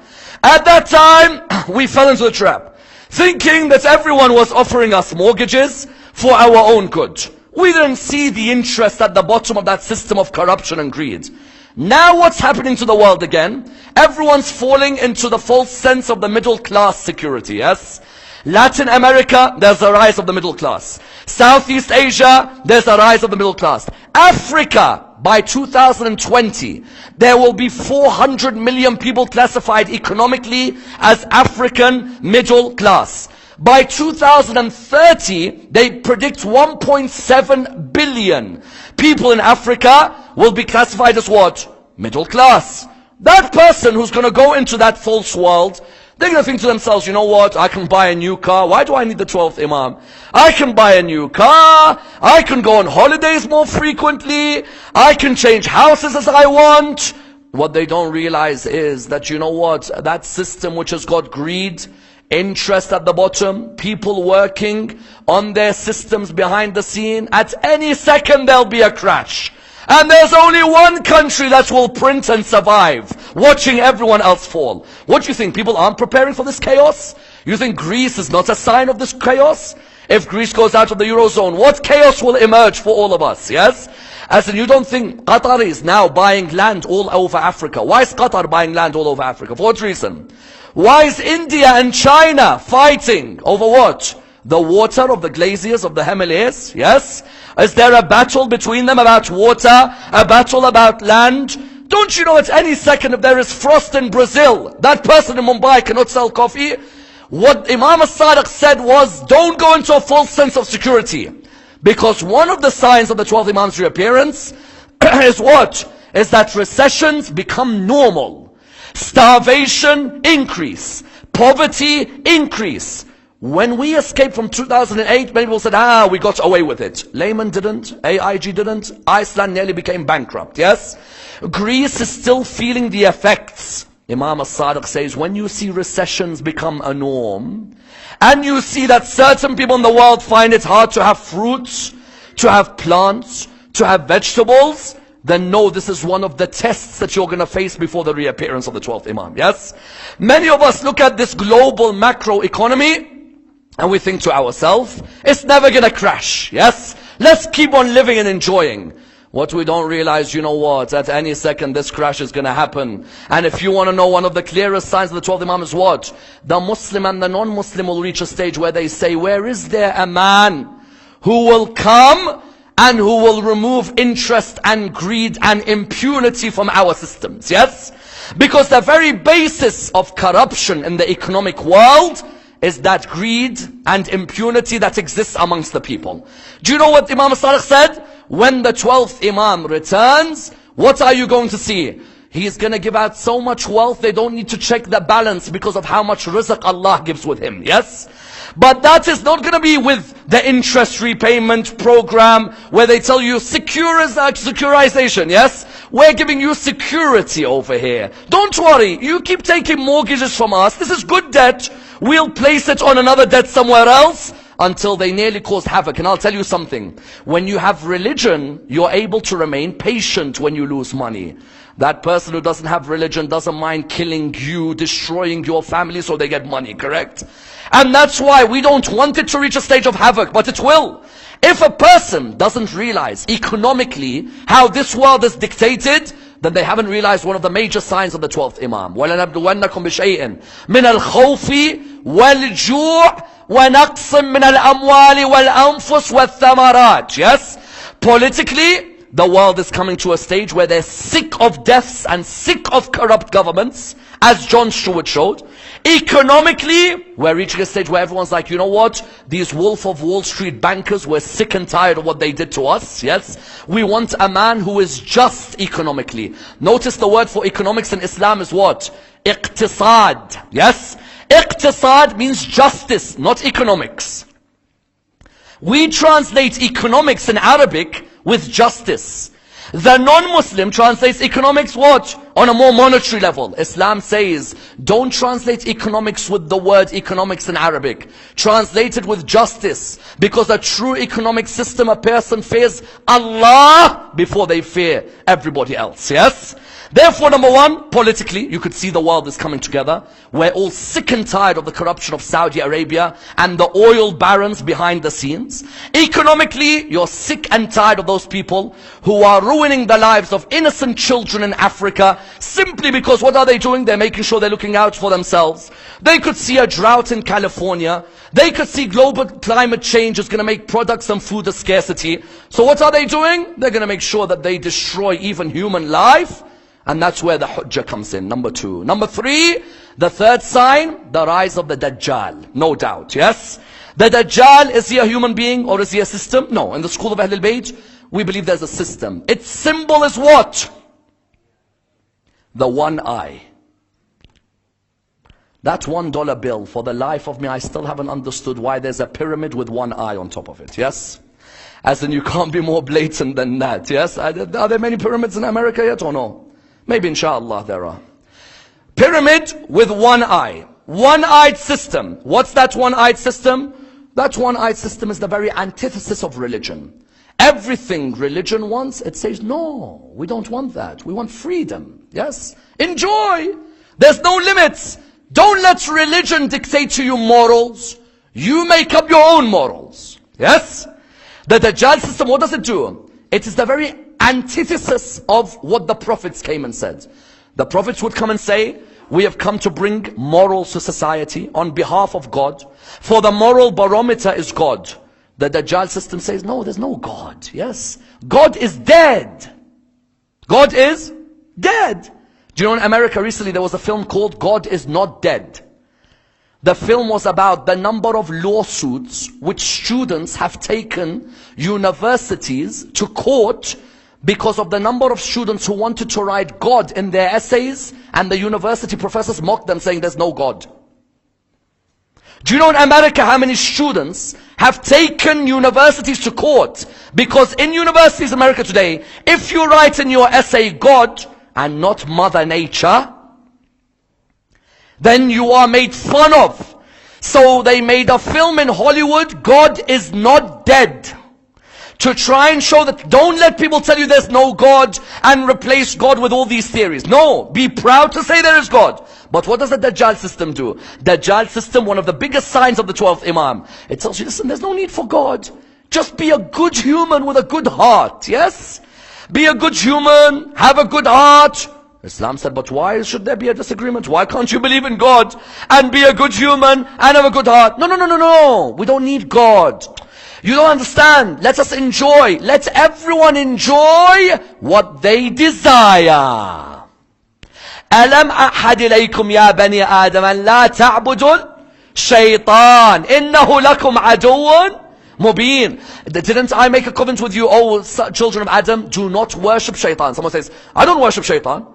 At that time, we fell into the trap, thinking that everyone was offering us mortgages for our own good. We didn't see the interest at the bottom of that system of corruption and greed. Now what's happening to the world again? Everyone's falling into the false sense of the middle class security, yes? Latin America, there's a rise of the middle class. Southeast Asia, there's a rise of the middle class. Africa, by 2020, there will be 400 million people classified economically as African middle class. By 2030, they predict 1.7 billion people in Africa will be classified as what? Middle class. That person who's going to go into that false world, they're going to think to themselves, you know what, I can buy a new car. Why do I need the 12th Imam? I can buy a new car. I can go on holidays more frequently. I can change houses as I want. What they don't realize is that, you know what, that system which has got greed, interest at the bottom, people working on their systems behind the scene, at any second there'll be a crash. And there's only one country that will print and survive, watching everyone else fall. What do you think? People aren't preparing for this chaos? You think Greece is not a sign of this chaos? If Greece goes out of the Eurozone, what chaos will emerge for all of us, yes? As in, you don't think Qatar is now buying land all over Africa. Why is Qatar buying land all over Africa? For what reason? Why is India and China fighting over what? The water of the glaciers of the Himalayas, yes? Is there a battle between them about water? A battle about land? Don't you know at any second if there is frost in Brazil, that person in Mumbai cannot sell coffee? What Imam al-Sadiq said was, don't go into a false sense of security. Because one of the signs of the 12th Imam's reappearance is what? Is that recessions become normal. Starvation increase. Poverty increase. When we escaped from 2008, many people said, we got away with it. Lehman didn't, AIG didn't, Iceland nearly became bankrupt, yes? Greece is still feeling the effects. Imam al-Sadiq says, when you see recessions become a norm, and you see that certain people in the world find it hard to have fruits, to have plants, to have vegetables, then know this is one of the tests that you're going to face before the reappearance of the 12th Imam, yes? Many of us look at this global macro economy, And we think to ourselves, it's never gonna crash, yes? Let's keep on living and enjoying. What we don't realize, you know what, at any second this crash is gonna happen. And if you wanna know, one of the clearest signs of the 12th Imam is what? The Muslim and the non-Muslim will reach a stage where they say, where is there a man who will come and who will remove interest and greed and impunity from our systems, yes? Because the very basis of corruption in the economic world is that greed and impunity that exists amongst the people. Do you know what Imam Salih said? When the 12th Imam returns, what are you going to see? He's going to give out so much wealth, they don't need to check the balance because of how much rizq Allah gives with him, yes? But that is not going to be with the interest repayment program where they tell you securitization, yes? We're giving you security over here. Don't worry, you keep taking mortgages from us. This is good debt. We'll place it on another debt somewhere else until they nearly cause havoc. And I'll tell you something. When you have religion, you're able to remain patient when you lose money. That person who doesn't have religion doesn't mind killing you, destroying your family so they get money, correct? And that's why we don't want it to reach a stage of havoc, but it will. If a person doesn't realize economically how this world is dictated, then they haven't realized one of the major signs of the 12th Imam. وَلَنَبْلُوَنَّكُمْ بِشَيْءٍ مِنَ الْخَوْفِ وَالْجُوعِ وَنَقْصٍ مِنَ الْأَمْوَالِ وَالْأَنفُسِ وَالثَّمَرَاتِ. Yes? Politically, the world is coming to a stage where they're sick of deaths and sick of corrupt governments, as John Stewart showed. Economically, we're reaching a stage where everyone's like, you know what? These Wolf of Wall Street bankers, we're sick and tired of what they did to us. Yes? We want a man who is just economically. Notice the word for economics in Islam is what? Iqtisad. Yes? Iqtisad means justice, not economics. We translate economics in Arabic with justice. The non-Muslim translates economics what? On a more monetary level. Islam says, don't translate economics with the word economics in Arabic. Translate it with justice. Because a true economic system, a person fears Allah before they fear everybody else. Yes? Therefore, number one, politically, you could see the world is coming together. We're all sick and tired of the corruption of Saudi Arabia and the oil barons behind the scenes. Economically, you're sick and tired of those people who are ruining the lives of innocent children in Africa simply because what are they doing? They're making sure they're looking out for themselves. They could see a drought in California. They could see global climate change is going to make products and food a scarcity. So what are they doing? They're going to make sure that they destroy even human life. And that's where the hujjah comes in, number two. Number three, the third sign, the rise of the Dajjal. No doubt, yes? The Dajjal, is he a human being or is he a system? No, in the school of Ahlul Bayt, we believe there's a system. Its symbol is what? The one eye. That $1 bill, for the life of me, I still haven't understood why there's a pyramid with one eye on top of it, yes? As in, you can't be more blatant than that, yes? Are there many pyramids in America yet or no? Maybe inshallah there are. Pyramid with one eye. One-eyed system. What's that one-eyed system? That one-eyed system is the very antithesis of religion. Everything religion wants, it says, no, we don't want that. We want freedom. Yes? Enjoy. There's no limits. Don't let religion dictate to you morals. You make up your own morals. Yes? The Dajjal system, what does it do? It is the very antithesis of what the prophets came and said. The prophets would come and say, we have come to bring morals to society on behalf of God. For the moral barometer is God. The Dajjal system says, no, there's no God. Yes, God is dead. God is dead. Do you know in America recently there was a film called God is Not Dead. The film was about the number of lawsuits which students have taken universities to court because of the number of students who wanted to write God in their essays, and the university professors mocked them saying there's no God. Do you know in America how many students have taken universities to court? Because in universities in America today, if you write in your essay God and not Mother Nature, then you are made fun of. So they made a film in Hollywood, God is Not Dead, to try and show that, don't let people tell you there's no God and replace God with all these theories. No, be proud to say there is God. But what does the Dajjal system do? Dajjal system, one of the biggest signs of the 12th Imam. It tells you, listen, there's no need for God. Just be a good human with a good heart. Yes? Be a good human, have a good heart. Islam said, but why should there be a disagreement? Why can't you believe in God and be a good human and have a good heart? No, no, no, no, no. We don't need God. You don't understand. Let us enjoy. Let everyone enjoy what they desire. ألم أحد إليكم يا بني آدم أن لا تعبدوا الشيطان إنه لكم عدو مبين. Didn't I make a covenant with you, O children of Adam? Do not worship shaitan. Someone says, I don't worship shaitan.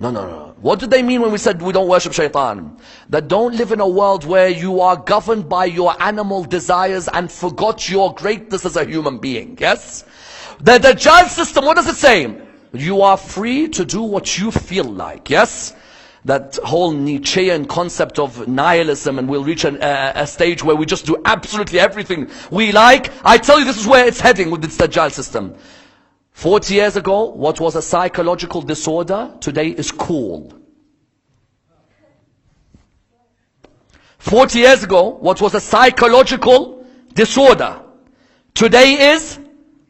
No, no, no. What did they mean when we said we don't worship shaitan? That don't live in a world where you are governed by your animal desires and forgot your greatness as a human being. Yes? The Dajjal system, what does it say? You are free to do what you feel like. Yes? That whole Nietzschean concept of nihilism, and we'll reach a stage where we just do absolutely everything we like. I tell you, this is where it's heading with this Dajjal system. 40 years ago, what was a psychological disorder, today is cool. 40 years ago, what was a psychological disorder, today is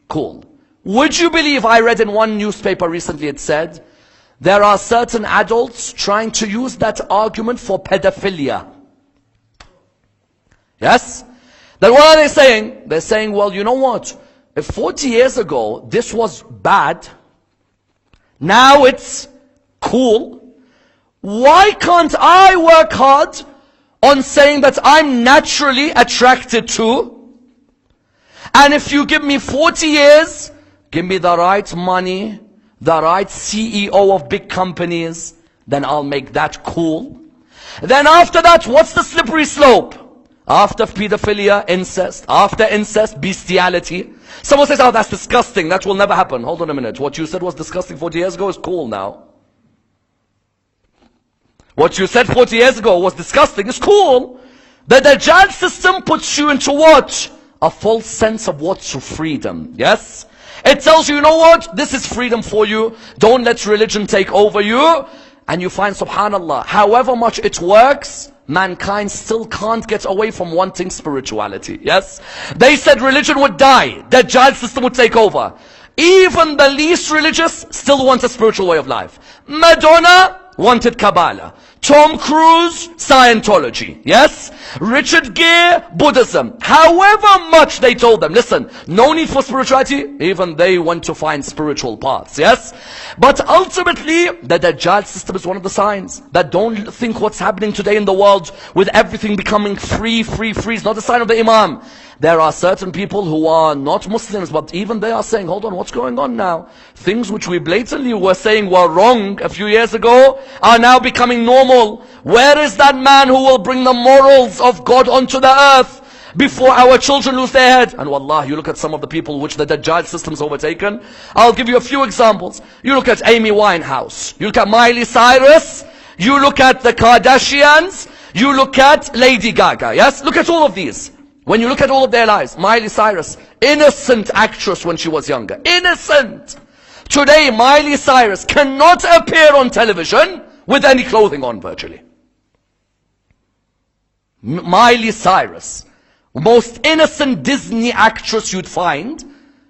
cool. Would you believe, I read in one newspaper recently, it said, there are certain adults trying to use that argument for pedophilia. Yes? Then what are they saying? They're saying, well, you know what? If 40 years ago this was bad, now it's cool, why can't I work hard on saying that I'm naturally attracted to? And if you give me 40 years, give me the right money, the right CEO of big companies, then I'll make that cool. Then after that, what's the slippery slope? After pedophilia, incest. After incest, bestiality. Someone says, oh, that's disgusting. That will never happen. Hold on a minute. What you said was disgusting 40 years ago is cool now. What you said 40 years ago was disgusting is cool. The Dajjal system puts you into what? A false sense of what's freedom. Yes? It tells you, you know what? This is freedom for you. Don't let religion take over you. And you find, subhanallah, however much it works, mankind still can't get away from wanting spirituality. Yes? They said religion would die. Dajjal system would take over. Even the least religious still want a spiritual way of life. Madonna wanted Kabbalah. Tom Cruise, Scientology. Yes? Richard Gere, Buddhism. However much they told them, listen, no need for spirituality, even they want to find spiritual paths. Yes? But ultimately, the Dajjal system is one of the signs that don't think what's happening today in the world with everything becoming free is not a sign of the Imam. There are certain people who are not Muslims, but even they are saying, hold on, what's going on now? Things which we blatantly were saying were wrong a few years ago are now becoming normal. Where is that man who will bring the morals of God onto the earth before our children lose their head? And wallah, you look at some of the people which the Dajjal system's overtaken. I'll give you a few examples. You look at Amy Winehouse. You look at Miley Cyrus. You look at the Kardashians. You look at Lady Gaga. Yes? Look at all of these. When you look at all of their lives, Miley Cyrus, innocent actress when she was younger. Innocent. Today, Miley Cyrus cannot appear on television with any clothing on virtually. Miley Cyrus, most innocent Disney actress you'd find.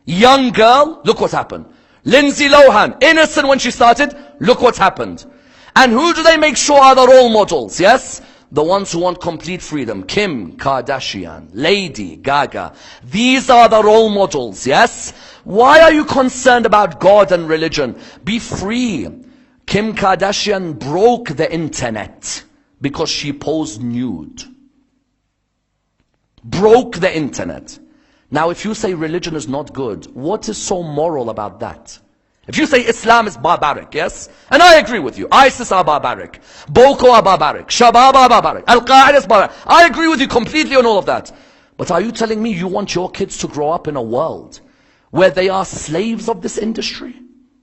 Young girl, look what happened. Lindsay Lohan, innocent when she started, look what's happened. And who do they make sure are the role models? Yes? The ones who want complete freedom. Kim Kardashian, Lady Gaga. These are the role models, yes? Why are you concerned about God and religion? Be free. Kim Kardashian broke the internet because she posed nude. Broke the internet. Now if you say religion is not good, what is so moral about that? If you say Islam is barbaric, yes? And I agree with you. ISIS are barbaric. Boko are barbaric. Shabab are barbaric. Al-Qaeda is barbaric. I agree with you completely on all of that. But are you telling me you want your kids to grow up in a world where they are slaves of this industry?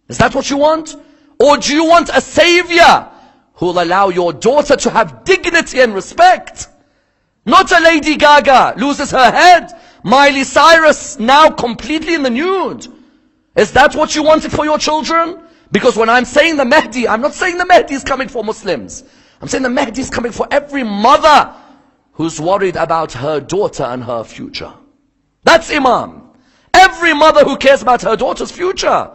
Is that what you want? Or do you want a savior who will allow your daughter to have dignity and respect? Not a Lady Gaga loses her head Miley Cyrus now completely in the nude. Is that what you wanted for your children? Because when I'm saying the Mahdi, I'm not saying the Mahdi is coming for Muslims. I'm saying the Mahdi is coming for every mother who's worried about her daughter and her future. That's Imam. Every mother who cares about her daughter's future.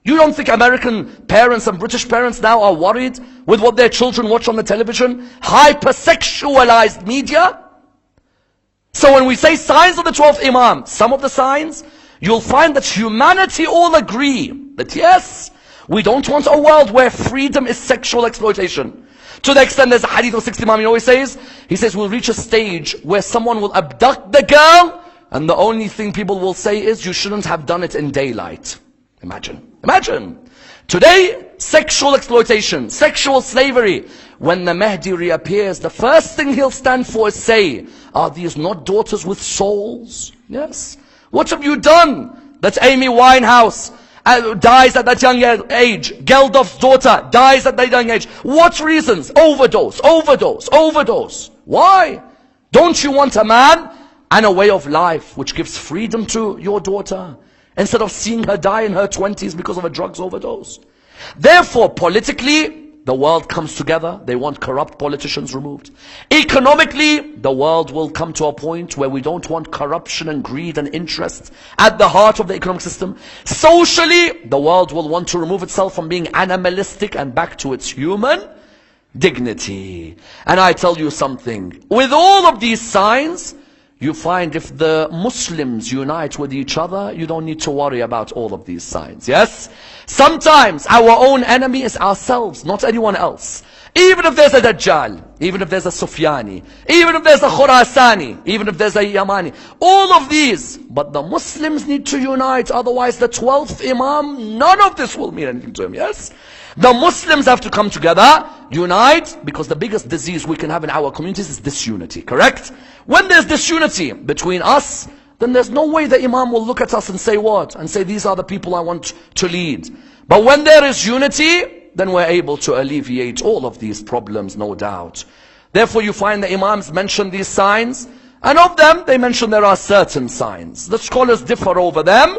You don't think American parents and British parents now are worried with what their children watch on the television? Hypersexualized media? So when we say signs of the 12th Imam, some of the signs, you'll find that humanity all agree that yes, we don't want a world where freedom is sexual exploitation. To the extent there's a hadith of 6th Imam, you know what he says we'll reach a stage where someone will abduct the girl and the only thing people will say is you shouldn't have done it in daylight. Imagine. Today, sexual exploitation, sexual slavery. When the Mahdi reappears, the first thing he'll stand for is say, are these not daughters with souls? Yes. What have you done that Amy Winehouse dies at that young age? Geldof's daughter dies at that young age. What reasons? Overdose. Why? Don't you want a man and a way of life which gives freedom to your daughter, instead of seeing her die in her 20s because of a drugs overdose? Therefore, politically, the world comes together. They want corrupt politicians removed. Economically, the world will come to a point where we don't want corruption and greed and interest at the heart of the economic system. Socially, the world will want to remove itself from being animalistic and back to its human dignity. And I tell you something, with all of these signs, you find if the Muslims unite with each other, you don't need to worry about all of these signs. Yes? Sometimes our own enemy is ourselves, not anyone else. Even if there's a Dajjal, even if there's a Sufyani, even if there's a Khurasani, even if there's a Yamani, all of these. But the Muslims need to unite, otherwise the 12th Imam, none of this will mean anything to him. Yes? The Muslims have to come together, unite, because the biggest disease we can have in our communities is disunity, correct? When there's disunity between us, then there's no way the Imam will look at us and say what? And say, these are the people I want to lead. But when there is unity, then we're able to alleviate all of these problems, no doubt. Therefore you find the Imams mention these signs, and of them they mention there are certain signs. The scholars differ over them,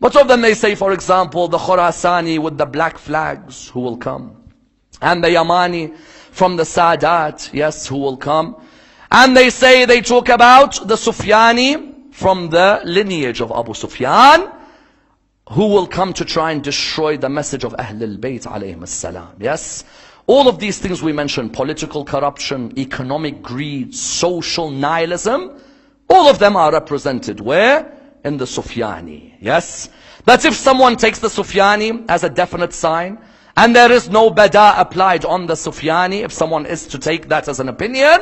but of them they say, for example, the Khurasani with the black flags who will come, and the Yamani from the Sadat, yes, who will come. And they say, they talk about the Sufyani from the lineage of Abu Sufyan, who will come to try and destroy the message of Ahlul Bayt alayhim as-salam. Yes? All of these things we mentioned, political corruption, economic greed, social nihilism, all of them are represented where? In the Sufyani. Yes? That if someone takes the Sufyani as a definite sign, and there is no bada applied on the Sufyani, if someone is to take that as an opinion,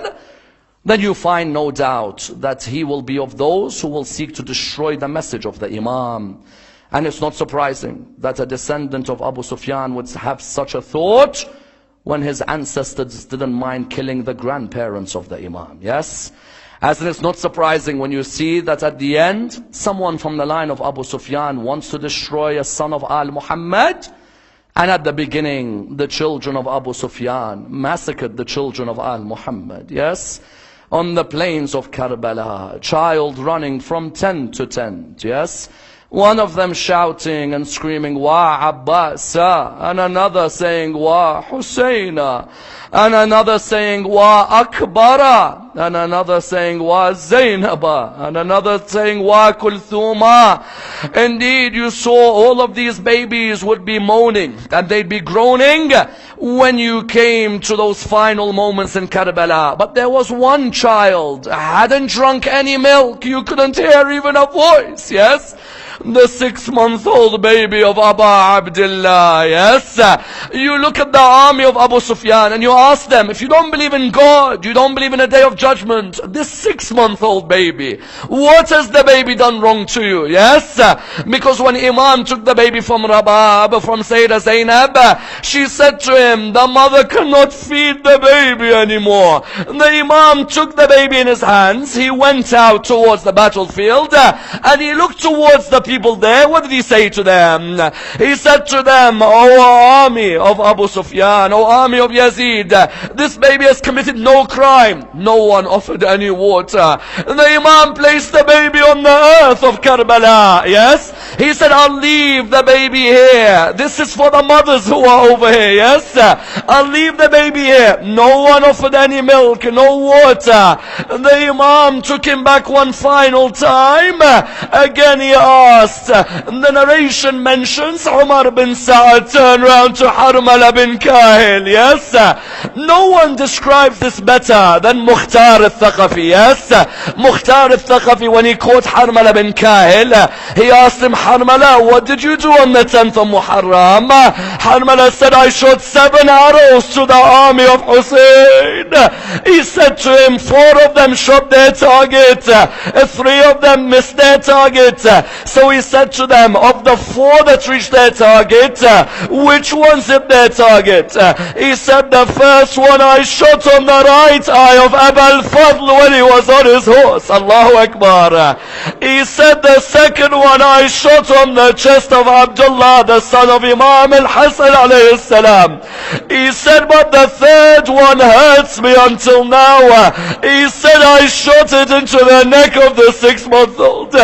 then you find no doubt that he will be of those who will seek to destroy the message of the Imam. And it's not surprising that a descendant of Abu Sufyan would have such a thought when his ancestors didn't mind killing the grandparents of the Imam. Yes? As in, it's not surprising when you see that at the end, someone from the line of Abu Sufyan wants to destroy a son of Al-Muhammad, and at the beginning, the children of Abu Sufyan massacred the children of Al-Muhammad. Yes? On the plains of Karbala, a child running from tent to tent. Yes? One of them shouting and screaming, Wa Abbasa, and another saying, Wa Husayna, and another saying, Wa Akbara, and another saying, Wa Zainaba, and another saying, Wa Kulthuma. Indeed, you saw all of these babies would be moaning, and they'd be groaning when you came to those final moments in Karbala. But there was one child, hadn't drunk any milk, you couldn't hear even a voice, yes? The 6-month-old baby of Abu Abdullah, yes? You look at the army of Abu Sufyan and you ask them, if you don't believe in God, you don't believe in a day of judgment, this 6-month-old baby, what has the baby done wrong to you? Yes? Because when Imam took the baby from Rabab, from Sayyidah Zainab, she said to him, the mother cannot feed the baby anymore. The Imam took the baby in his hands, he went out towards the battlefield, and he looked towards the people there. What did he say to them? He said to them, O army of Abu Sufyan, O army of Yazid, this baby has committed no crime. No one offered any water. The Imam placed the baby on the earth of Karbala. Yes? He said, I'll leave the baby here. This is for the mothers who are over here. Yes? I'll leave the baby here. No one offered any milk, no water. The Imam took him back one final time. Again he asked. The narration mentions Umar bin Sa'ad turned around to Harmala bin Kahil. Yes? No one describes this better than Mukhtar al-Thaqafi. Yes? Mukhtar al-Thaqafi, when he caught Harmala bin Kahil, he asked him, Harmala, what did you do on the 10th of Muharram? Harmala said, I shot 7 arrows to the army of Hussein. He said to him, 4 of them shot their target, 3 of them missed their target. So he said to them, of the 4 that reached their target, which ones hit their target? He said, the first one I shot on the right eye of Abu al-Fadl when he was on his horse. Allahu Akbar. He said, the second one I shot on the chest of Abdullah, the son of Imam al-Hasan alayhi salam. He said, but the third one hurts me until now. He said, I shot it into the neck of the 6-month-old.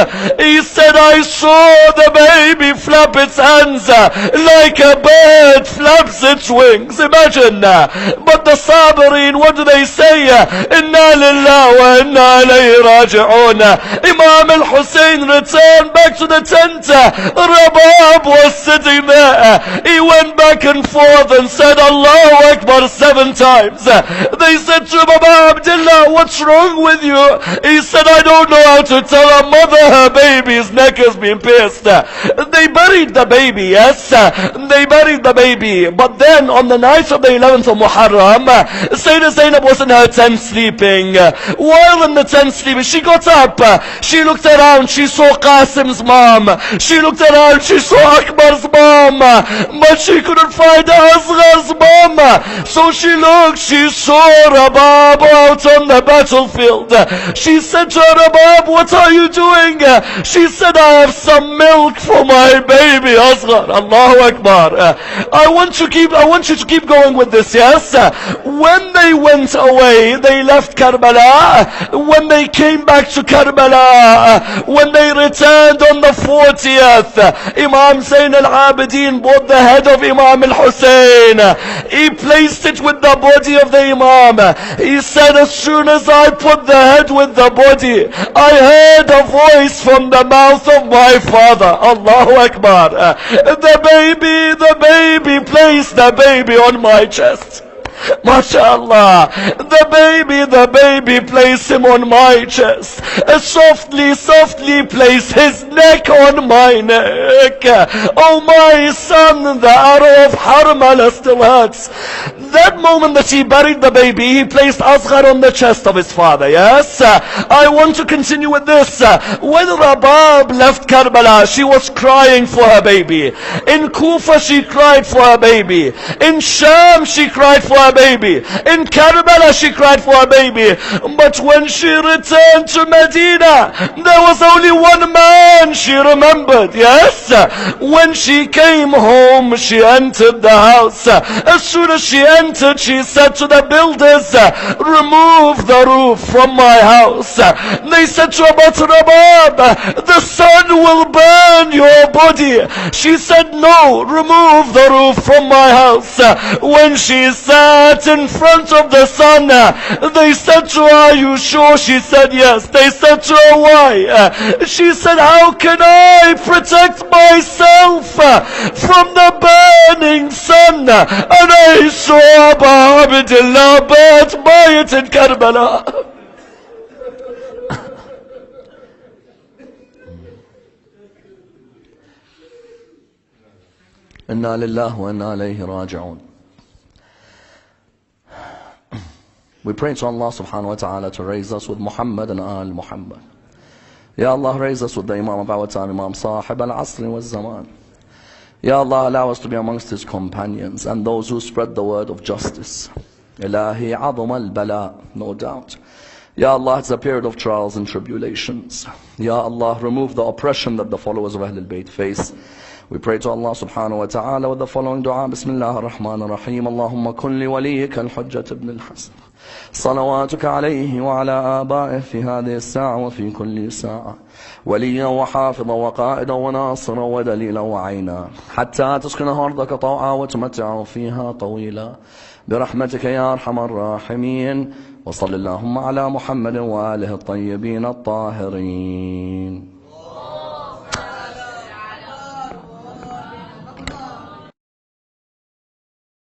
He said, I saw the baby flap its hands like a bird flaps its wings. Imagine. But the Sabirin, what do they say? Inna lillahi wa inna ilayhi raji'un. Imam al-Hussein returned back to the tent. Rabab was sitting there. He went back and forth and said, Allahu Akbar 7 times. They said to him, Abu Abdullah, what's wrong with you? He said, I don't know how to tell a mother her baby's neck has been pierced. They buried the baby, yes. They buried the baby. But then on the night of the 11th of Muharram, Sayyidah Zainab was in her tent sleeping. While in the tent sleeping, she got up. She looked around. She saw Qasim's mom. She looked around. She saw Akbar's mom. But she couldn't find Asghar's mom. So she looked. She saw Rabab out on the battlefield. She said to her, Rabab, what are you doing? She said, I have some milk for my baby Asghar. Allahu Akbar. I want you to keep going with this, yes? When they went away, they left Karbala. When they came back to Karbala, when they returned on the 40th, Imam Zayn al-Abidin brought the head of Imam al-Hussein. He placed it with the body of the Imam. He said, as soon as I put the head with the body, I heard a voice from the mouth of my father. Allahu Akbar. The baby, placed the baby on my chest. MashaAllah. The baby placed him on my chest. Softly placed his neck on my neck. Oh my son, the arrow of Harmala still hurts. That moment that he buried the baby, he placed Asghar on the chest of his father, yes? I want to continue with this. When Rabab left Karbala, she was crying for her baby. In Kufa, she cried for her baby. In Sham, she cried for her baby. In Karbala, she cried for her baby. But when she returned to Medina, there was only one man she remembered, yes? When she came home, she entered the house. As soon as she entered, she said to the builders, remove the roof from my house. They said to her, but Rabab, the sun will burn your body. She said, no, remove the roof from my house. When she sat in front of the sun, they said to her, are you sure? She said yes. They said to her, why? She said, how can I protect myself from the burning sun? And I saw Abu Abdullah burnt by it in Karbala. Inna lillahi wa inna ilayhi raji'un. We pray to Allah subhanahu wa ta'ala to raise us with Muhammad and Al Muhammad. Ya Allah, raise us with the Imam of our time, Imam Sahib al-Asri wa Zaman. Ya Allah, allow us to be amongst his companions and those who spread the word of justice. Ilahi azam al-bala, no doubt. Ya Allah, it's a period of trials and tribulations. Ya Allah, remove the oppression that the followers of Ahlul Bayt face. We pray to Allah subhanahu wa ta'ala with the following dua. Bismillah ar-Rahman ar-Rahim. Allahumma kun li waliyika al-Hujjat ibn al-Hasan. صلواتك عليه وعلى آبائه في هذه الساعة وفي كل ساعة وليا وحافظا وقائدا وناصرا ودليلا وعينا حتى تسكنه أرضك طوعا وتمتعه فيها طويلا برحمتك يا أرحم الراحمين. وصل اللهم على محمد وآله الطيبين الطاهرين.